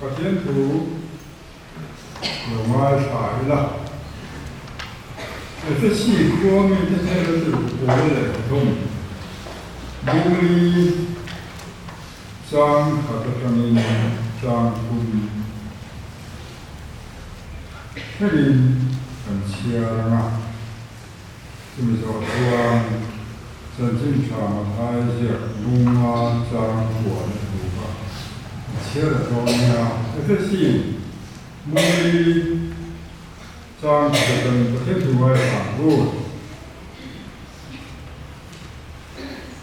把天图有爱彩了，这细光面这些都是我的痛，无力张和这上面张不这里很强啊，就是说说在经常拍一些龙啊张火的图吧。切的中央，这是每张这个不天图外反顾，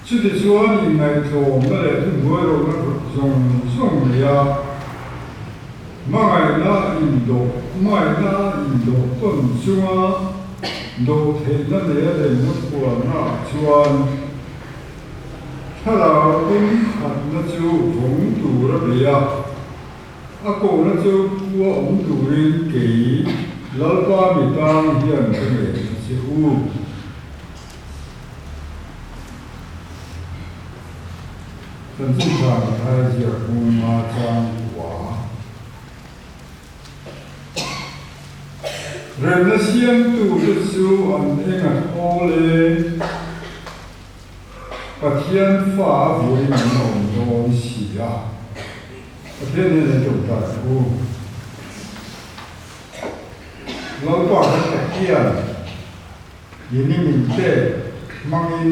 就是说你来做那来中国的那种呀，买那印度本身都挺那来的那过那专。他老公那就红土了没呀？阿公那就我红土人给老爸咪当现这个是乎，真正上还是公啊张华，人的先度的时候，俺那个好嘞。把天发为那种东西啊，把天天就在乎，老大个天，人民的忙因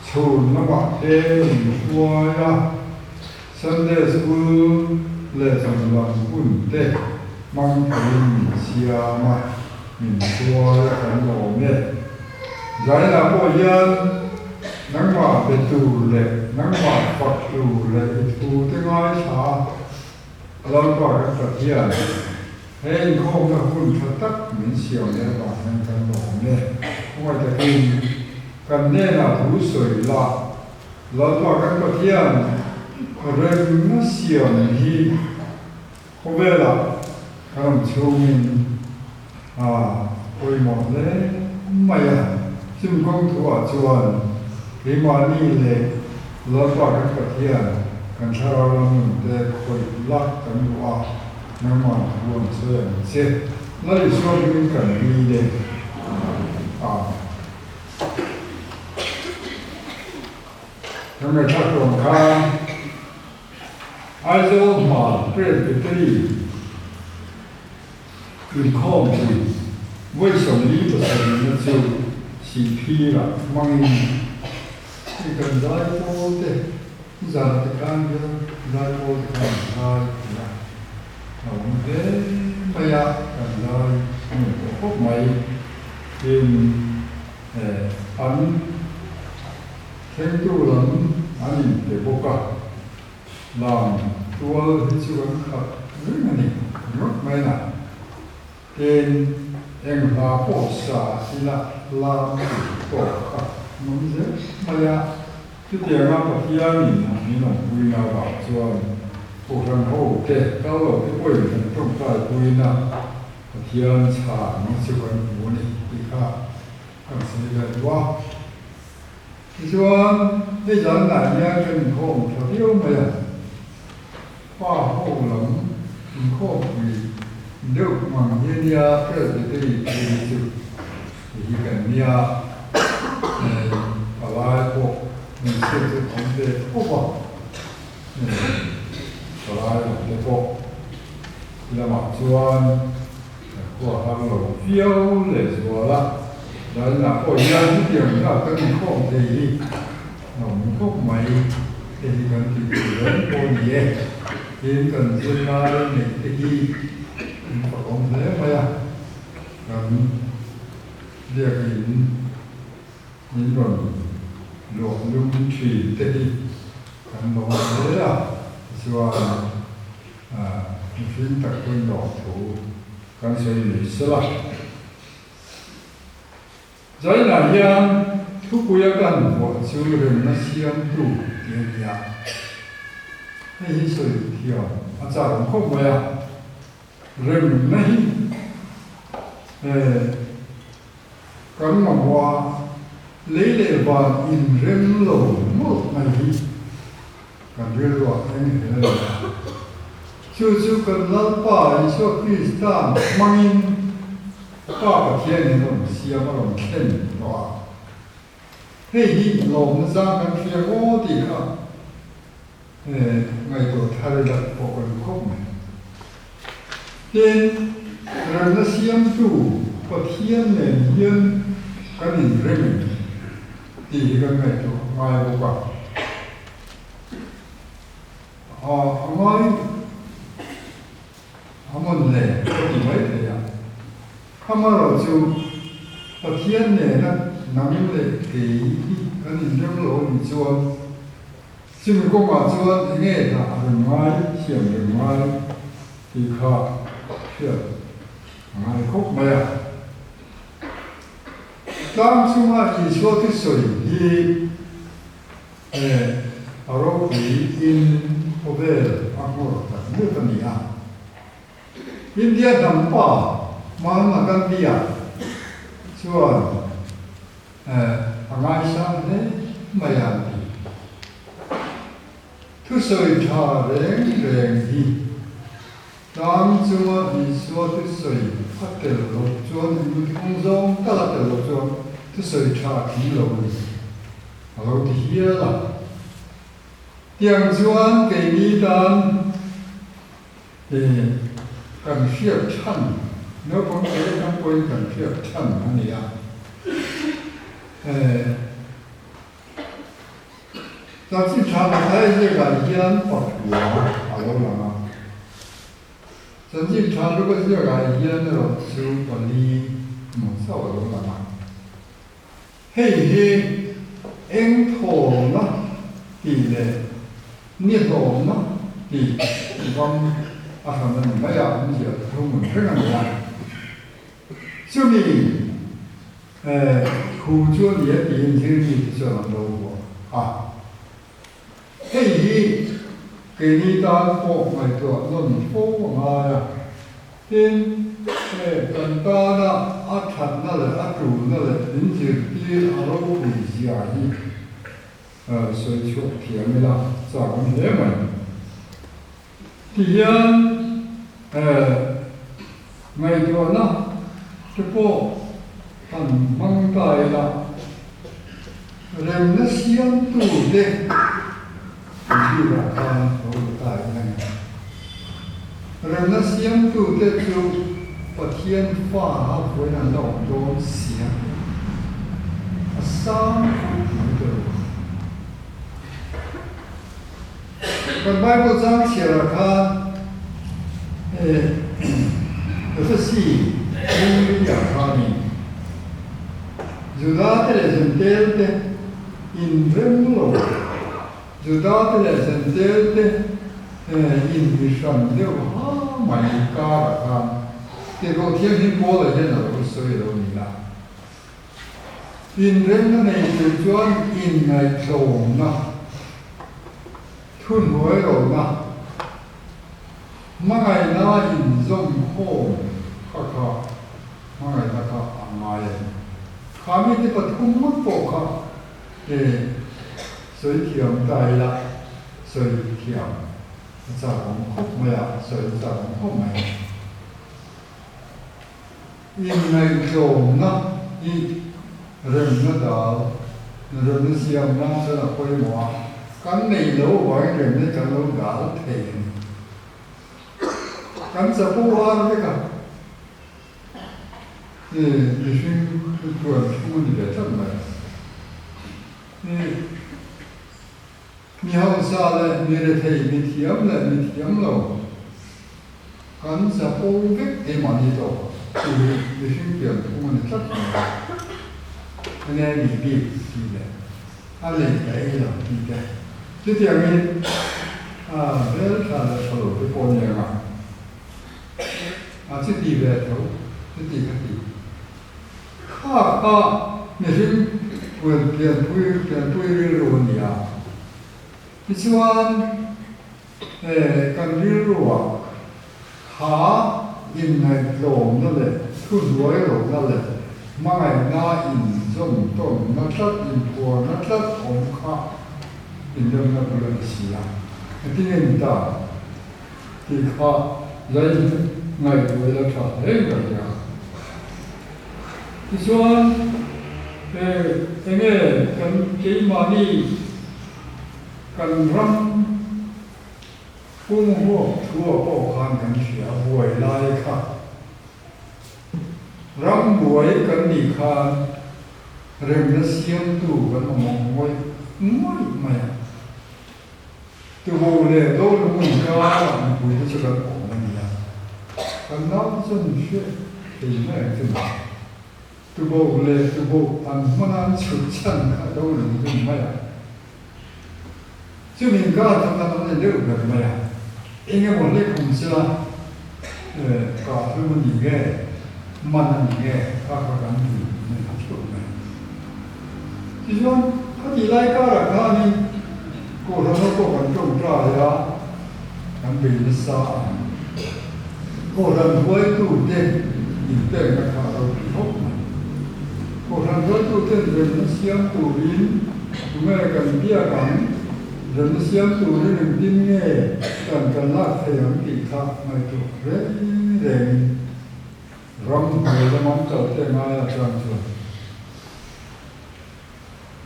求那么的说呀，现在是不来什么问的，忙人家嘛，人说呀很多的，在那不一能话被堵嘞，能话发堵嘞，堵的爱查，老多个发现，哎，空的混出得没小的话，能跟懂嘞，我就跟那土水啦，老多个发现，人那小的，后边啦，很聪明，啊，会么嘞，没呀，进攻图啊，转。你妈你嘞，老大个个天，跟他老们在会拉跟话，那么我这样子，那你说你跟你嘞，啊，那么他说他，按照马这个对，你控制，为什么你不是那就洗批了，忙这个来波的，咱的感觉来波的看来呀，我们的没呀，看来我买in ăn thêm tu lắm ăn để bốc cả làm tua hết chịu ăn khát rất là nhiều rất mấy nè tên em là bộ xã thì là làm tổ cả muốn gì mà ya cái tiền ăn bạc kia mình nó vui nào bảo cho bộ phận hậu thế cao độ cái quầy phần trong tay vui nào thiên trả nó chịu ăn muốn đi khác còn sẽ là quá你说那人哪样跟你后头有没有？化后冷，你后你六往天呀，这对就一个呀，把来过，你是同的不吧？把来的过，那么专，过他们标来说了。人呐，我一样一点那跟你讲的，我们国美这个人过年，人跟是那你的，不讲什么呀？这个人论用去的，跟老师啊，说你选择跟老头，跟谁没事了？在那样，都不要干活，就人那相度点呀，那些水跳，咋能看不呀？人咁話你哋話現人路冇咪，感覺話聽起來，就跟老爸一说可以当忙因爸爸天那种西那种天是吧？嘿，你老们上跟天我的个，外国他的不跟空的，天人的相处和天的人跟你人，第一个外国外国吧，外。他们呢，不以为这样，他们老就把天呢，那能的给跟你扔楼你做，就是讲嘛做那个人外想人外，你看是，外国没有。当初嘛，你说的水伊，阿罗比因后边阿摩的日本里啊。印第安人把马马干地啊，说，安山呢，没样的，ทุสอยชาแรงดี当初你说ทุสอยพัดเตลลจวนอยู่ที่คงจงตลาดเตลจวนทุสอยชาที่เราเราที่เฮียละเตียงจวน给你当，更需要唱，那帮学生不会更需要唱哪里啊？那经常还有这个烟不火，好了嘛？咱经常如果是这个烟那种就不离，少了嘛？嘿，烟头呢？地嘞，热头呢？地方。他们没有那些他们这样的，就你，苦就也点睛你这样的我啊，嘿，给你当过那个论风啊呀，跟跟大的阿产那的阿主那的人家比阿罗比下的，所以说甜的啦，咱们也们。第二，外国呢，这个很猛大了，人的相度的，你把它都大那个，人的相度的就把天发回来到东西，三个。跟外国讲起来看，这是公理讲他呢，就他的人对的，因人路，就他的人对的，因为上流啊，买家了看，结果天天过了，现在都水都没了。因人的呢，就转因来走呢。ทุนหวยหลงนะมาไงน่าอินทรงโค้งข้ามาไงนะข้าอ่างไงข้ามีที่ปฐุมมุดโปกข้าสวยเทียมใจละสวยเทียมจากของคบมาละสวยจากของคบมาอินในโจมนะอีเรื่องนั้นดาวเรื่องเสียงนั้นสนับไปหมดกันในโลกวันเดิมนี่จะโลกกาลเทนกันจะพูดว่าอะไรกันนี่สิ่งตัวที่มันจะทำอะไรมีห้องซาเลยมีเรื่องมีเทียมเลยมีเทียมเรากันจะพูดเรื่องที่มันจะนี่สิ่งเดียวที่มันจะทำอะไรนี่มีบีบสิเลยอะไรอะไรเราดีใจ这点呢，别人看的时候就过年嘛，这地边头，这地个地，那是变日路的呀，你说，跟日路啊，因来路那嘞，出路路那嘞，买那因种种那出因过那出红卡。因为那不能洗啊，今年到， thì khó lấy ngày tuổi là trở thế rồi nhá thì xuân cái nghe cần cái mà đi cần răng cung hộ chùa bộ khan cần xỉa buổi lai khá răng buổi cần đi khan rừng nó xiêm tù cần mong ngồi mày từ hồ lệ đâu nó mình ra làm buổi nó sẽ cần ổn mình à cần nó dân chuyện thì nó là gì từ hồ lệ từ hồ ăn món ăn chịu chân cả đâu là mình mày à chứ mình có thằng nào nó được mày à anh em một lễ cùng xưa cả thứ mình nghe mà mình nghe các cái gì mình học được này thì cho có gì lại cả là cái này cô nó có còn trông ra đó anh bị nó sao cô rằng với tu tiên nhìn tên là cả đầu thốc mà cô rằng với tu tiên rồi nó xiêm tu biến chúng ta cần biết rằng rồi nó xiêm tu để đừng tin nghe cần lạc thầy ông kỳ khác mà tu rất rèn rong người ta mong cầu thêm ai là tròn tròn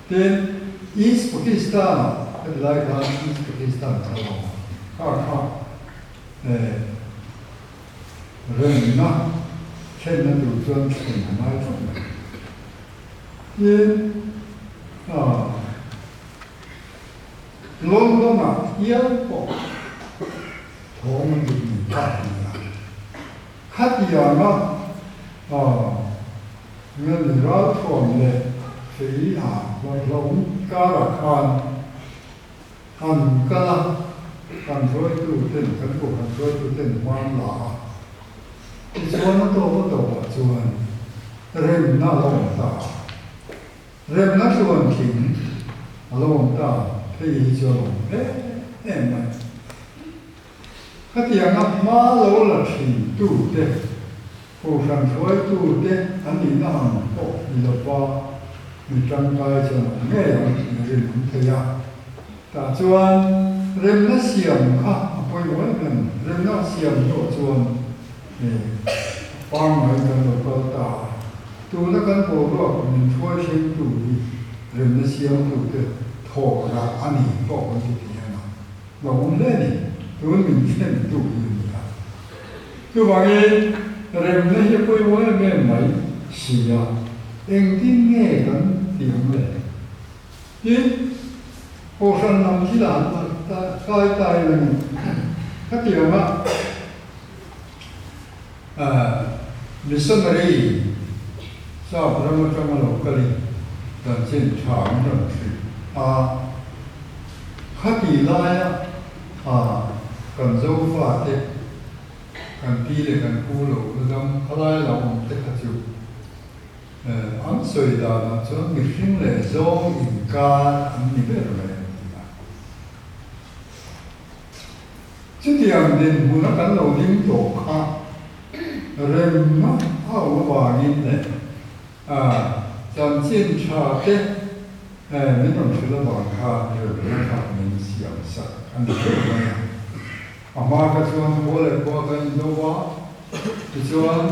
then East Pakistan lại là East Pakistan rồi nó trên nó đủ chuẩn thì nói chung là nhưng luôn luôn mà yếu bộ thổ mình bị cắt cắt gì nó người đó thuần lệ phí và lống cá là ăn cá ăn thôi tu tiên cái cuộc ăn thôi tu tiên hoang lạ thì chuan nó tổ chuan rem nó lồng ta rem nó chuan thỉnh lồng ta thì chuan em mà cái tiếng ngập má lâu là thỉnh tu tiên phù sản thôi tu tiên anh đi nó hàng bộ đi là ba mình trong tay chuan nghe là mình thấy à ta chuan rem nó xiêm ha bồi bồi mình rem nó xiêm chỗ chuan帮人跟着高大，都那跟波罗mình thua sinh đủ đi, rồi nó xiêm đủ cái thổ là anh ấy bỏ cái gì thế nào, và ông lên đi, tôi mình xem đủ gì cả, cứ vậy rồi nó sẽ quay qua nghe mấy xì à, anh tin nghe cái tiếng này, chứ hồ sơ nằm chỉ là tai tai là cái tiếng á. Missionary sao Brahma trong locally dan trên trạm đồng sự khách đi lại cần dấu phạt đấy cần đi để cần cu lộ làm khách lại là một cái khách chịu anh soi đã là cho mình sinh lệ dấu in ca anh đi về rồi chứ thì anh đến muốn nó cần lâu đến tổ khác rem nó hao vàng in đấy trong chiến trà đấy mình nói chuyện là vàng khá rồi nó khá mình xiêm sắc anh biết rồi mà cái chuyện bố lại qua cái đâu quá cái chuyện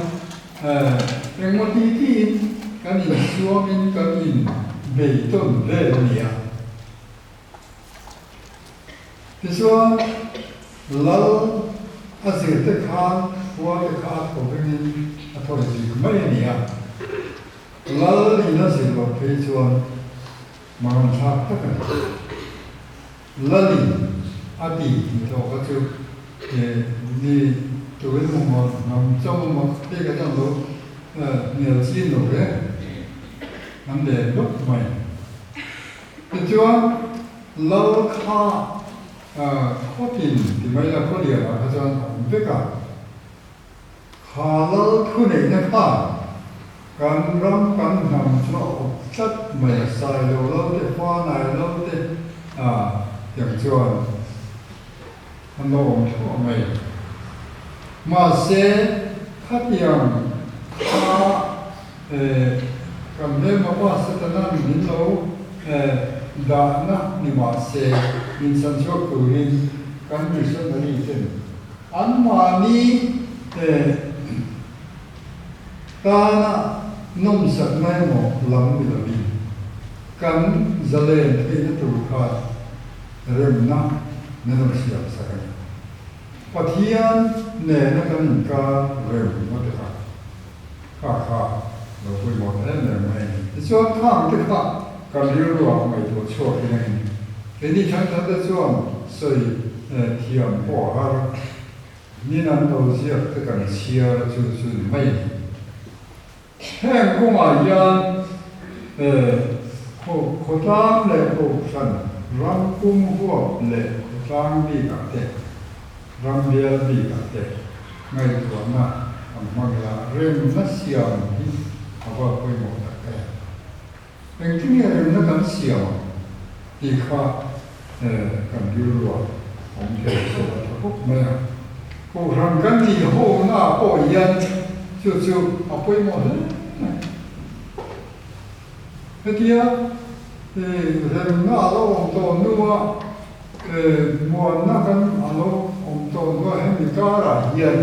em muốn đi cái gì xua mình cái gì bị tổn về nhỉ cái chuyện lâu azir te khan qua te khan của bên thôi gì mấy này à lỡ đi nó sẽ vào phía chuan mà làm sao tất cả lỡ đi đi thì có chú đi tụi nó nằm trong một cái trong đó nhiều xin rồi đấy nằm để lúc mày thì chuan lỡ kha có tiền thì mấy là có điều là cái chuan không biết cả khá lỡ thu này nó khá cần rong cần nằm chỗ chất mày xài lâu lâu để hoa này lâu đểอย่างchuan anh nói cho mày mà sẽ khácอย่างkhá cầm lên mà qua sẽ ta nói mình lâu đã na ni mà sẽ mình sản xuất của mình cần mình sẽ phải đi trên 安玛尼ตานะนมสักไม่หมอลำมิลบีกันจะเล่นที่นั่นตัวข้าเริ่มนักนั่นเสียสักกันปัทยานเนี่ยนักกันก็เริ่มมาเถอะข้าเราคุยหมดแล้วเนี่ยไม่ช่วงข้างที่ข้าการเรียนรู้ไม่ตัวช่วยที่ไหนทีนี้ฉันจะช่วงใส่เทียมพ่อฮะนี่นั่นเราเสียที่กันเชียร์จุดไม่แห่งกุมายันโคตรามเลยโคสันรังกุมหัวเลยโคตรามบีกัเตรังเบียบีกัเตไม่ตัวน่ะทำมาละเรื่องนั้นเสียงที่เขาว่าคุยหมดแล้วเป็นที่นี่เรื่องนั้นเสียงที่เขากันยูรัวผมเจอสวัสดิ์พวกแม่กูทำกันที่โหน้าโอ้ยันจู่ๆเอาไปหมดเลยเฮ้ยที่อ่ะเรื่องน้าเราองตัวนัวมัวนักกันเราองตัวนัวให้มีการะยัน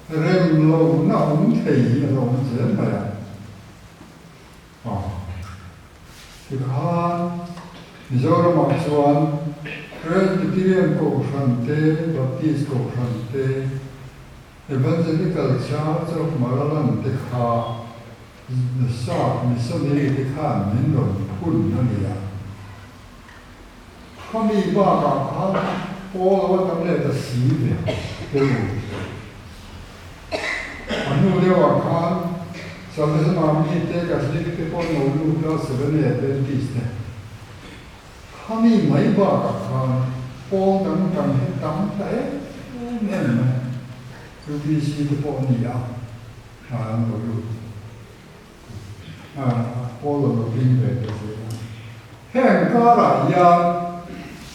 เรื่องเราหน้าองเทียเราเสียไปอ่ะอ๋อที่ข้ามิโซรามักชวนเรื่องที่เรียนโกชันเต้บัพติสโกชันเต้Evangelical Church of Maryland ที่ข้าทราบมิสซิลีที่ข้ามินโดนพุ่นนั่นเองเขามีบ้ากับเขาโอ้ว่าทำอะไรจะสีเนี่ยเดี๋ยวอันนู้นเรียกว่าเขาสมัยสมัยมีเด็กกับเด็กที่พ่อหนูลูกเราสืบเนี่ยเป็นดิสเนี่ยเขามีไม่บ้ากับเขาโอ้ตั้งให้ตั้งแต่เนี่ยนะคือวิธีที่พ่อนี่อ่ะเราดูพ่อเราพิมพ์ไปตัวเองแห่งการะยา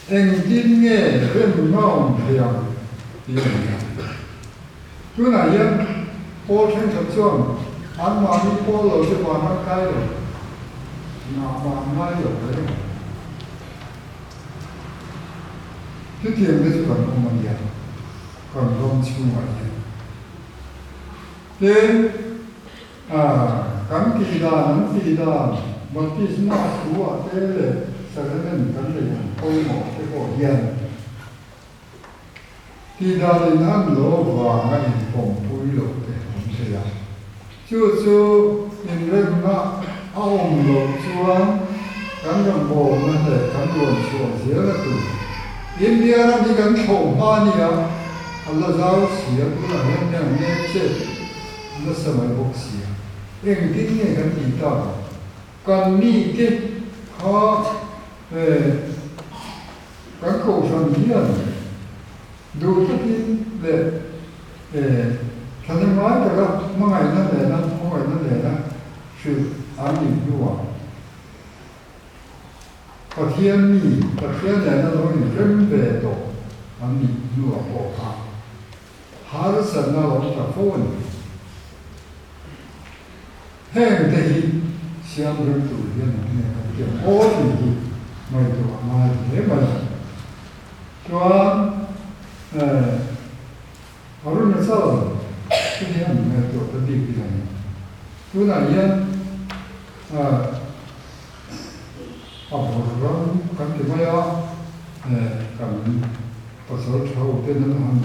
เอ็งจินเง่เรื่องน้องเพียงที่นี่คือไหนยังพ่อเช่นกับช่วงอันมามีพ่อเราจะมานั่งใกล้เลยนามาง่ายเลยที่เทียมได้สุดของมันยังก่อนร่มชุ่มวันนี้เด็กกันกีฬานั้นกีฬาบางทีสนาสัวเตะสักนั้นกันเลยโอ้ยหมอที่โอ้ยันกีฬาในนั้นโลวางให้ผมพูดโลกเตะผมเสียจู่ๆยังเรื่องน่ะเอาโลกชวนกันยังโบนั่นแหละกันโดนชวนเสียแล้วตัวอินเดียนั้นที่กันโฉมมาเนี่ยอัลลอฮฺเจ้าเสียตัวนั้นยังเนี่ยเจ็บนั่นสมัยบกเสียเองที่นี่กันอีตากันนี่ที่เขากันโคชันเดียนดูที่เลยท่านว่าแต่ก็ไม่นั่นเลยนะไม่นั่นเลยนะคืออันนี้ดูว่าประเทศนี้ประเทศไหนนั่นเราเนี่ยเริ่มเบิดโตอันนี้ดูว่าโอ้ค่ะหาเรื่องนั้นเราจะพูดแห่งที่เสียงเรื่องตัวเรื่องนี้เกี่ยวโอ้ที่ไม่ตัวมาเห็นไหมตัวอารมณ์เศร้าที่นี่ไม่ตัวตัดดีที่ไหนตัวไหนยังอับร้อนกันที่ไม่เอากันภาษาชาวเทนนัน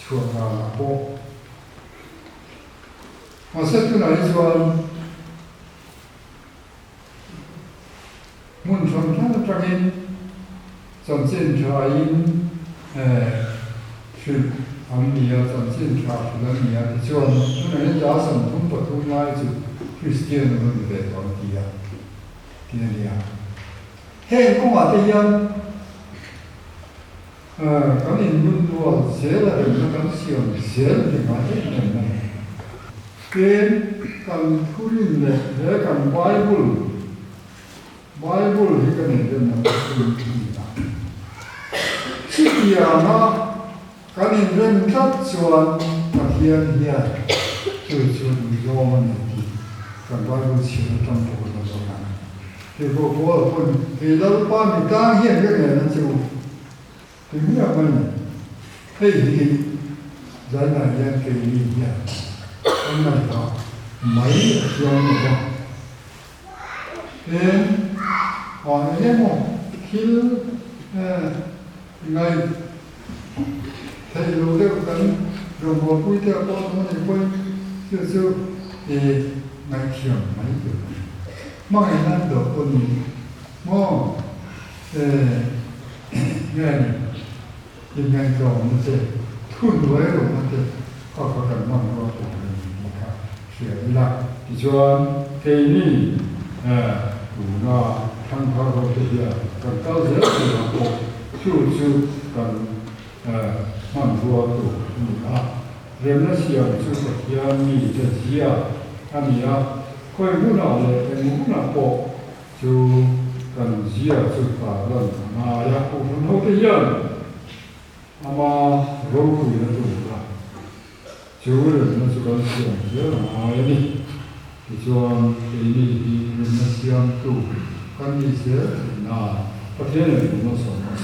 ชัวร์ละโบมาเสร็จตัวไหนส่วนมุ่งชนท่านตรังอินจำเส้นชายอินชุดอันนี้จำเส้นชายชุดอันนี้ส่วนตัวไหนจะสัมผัสประตูง่ายจุดคริสเตียนรุ่นเด็กตอนที่นี่เฮ้ยกูมาที่ยังกันอินรุ่นตัวเสียแล้วเป็นกันเสียงเสียที่มาที่นั่นเป็นกันพูดเนี่ยเรื่องกันไบเบิลที่กันเห็นนะเป็นที่นะที่เดียวนะกันเรื่องทัดส่วนกับเฮียจุดโยมันที่กันไบเบิลเชื่อตั้งตัวเราตรงนั้นที่พวกคนที่เราป้ามีตั้งเฮียก็เนี่ยนั่นจู่ถึงเนี่ยมัน嘿，咱那也给你讲，我们讲没有这样的，我那么听ngay thầy đồ theo cần rồi một quy theo con nó thì quay chưa chưa thì ngày chiều mấy giờ mà ngày nay được con mò ngày thì ngày tròn nó sẽ thun với rồi nó sẽ có cần mong nó của mình cả sửa lại thì cho cái này đủ nó thăng hoa rồi thì cần cao rất là tốt chú cần mang vua tổ mình人的想就是要你这些你会不脑的，不脑波就跟些就把人要部分后的人，那么肉苦的多了，就人那就跟想着你，就说给你人的想多，跟你些不天人什么什么事。